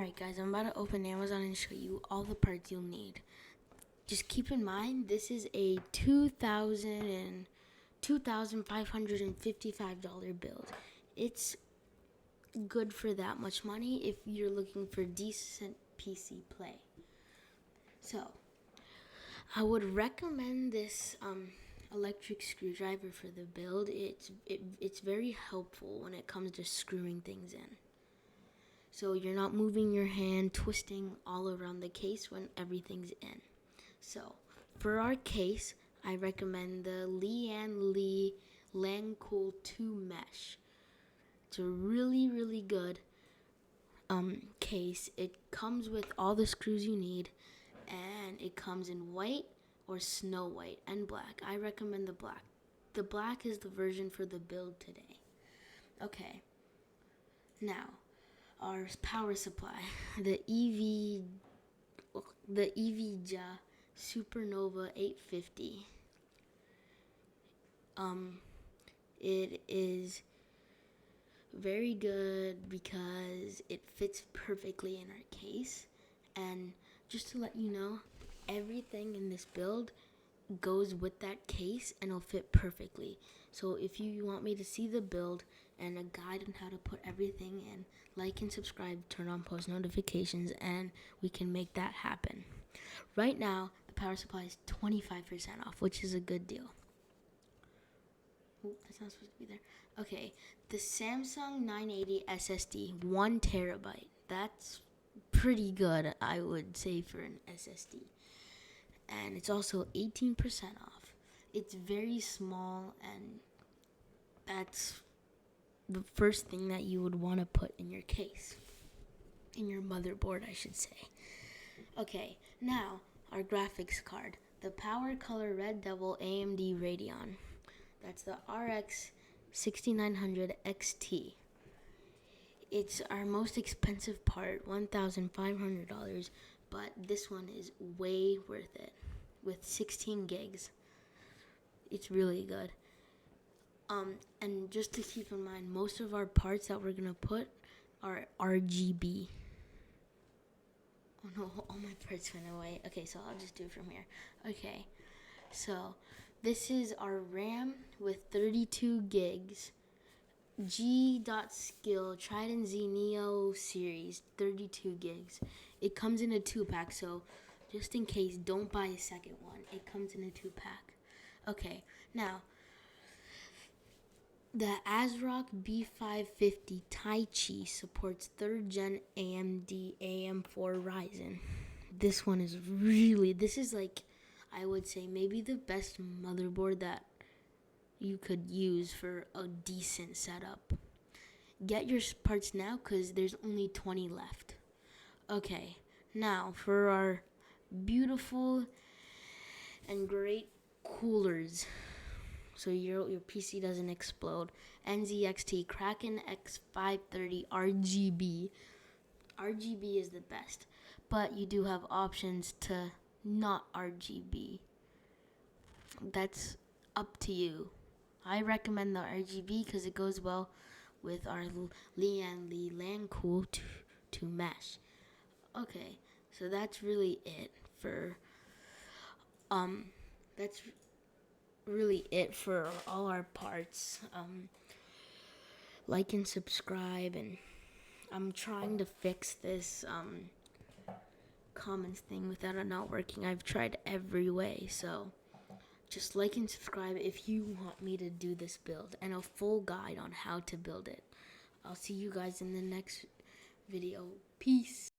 Alright guys, I'm about to open Amazon and show you all the parts you'll need. Just keep in mind, this is a $2,555 build. It's good for that much money if you're looking for decent PC play. So, I would recommend this electric screwdriver for the build. It's very helpful when it comes to screwing things in. So you're not moving your hand, twisting all around the case when everything's in. So for our case, I recommend the Lee Langcool 2 Mesh. It's a really good case. It comes with all the screws you need, and it comes in white or snow white and black. I recommend the black. The black is the version for the build today. Okay, now our power supply, the EVGA Supernova 850. It is very good because it fits perfectly in our case. And just to let you know, everything in this build goes with that case and it'll fit perfectly. So if you want me to see the build and a guide on how to put everything in, like and subscribe, turn on post notifications, and we can make that happen. Right now, the power supply is 25% off, which is a good deal. Oop, that's not supposed to be there. Okay, the Samsung 980 SSD, 1 terabyte. That's pretty good, I would say, for an SSD. And it's also 18% off. It's very small, and that's the first thing that you would want to put in your case. In your motherboard, I should say. Okay, now our graphics card. The Power Color Red Devil AMD Radeon. That's the RX 6900 XT. It's our most expensive part, $1,500, but this one is way worth it. With 16 gigs. It's really good. And just to keep in mind, most of our parts that we're gonna put are RGB. Oh no, all my parts went away. Okay, so I'll just do it from here. Okay, so this is our RAM with 32 gigs. G.Skill Trident Z Neo series, 32 gigs. It comes in a 2-pack, so just in case, don't buy a second one. It comes in a 2-pack. Okay, now, the ASRock B550 Taichi supports 3rd gen AMD AM4 Ryzen. This one is this is like, I would say, maybe the best motherboard that you could use for a decent setup. Get your parts now because there's only 20 left. Okay, now for our beautiful and great coolers, so your PC doesn't explode. NZXT Kraken X530 RGB. RGB is the best, but you do have options to not RGB. That's up to you. I recommend the RGB because it goes well with our Lee Langcool 2 Mesh. Okay, so that's really it for all our parts. Like and subscribe, and I'm trying to fix this comments thing without it not working. I've tried every way, so just like and subscribe if you want me to do this build and a full guide on how to build it. I'll see you guys in the next video. Peace.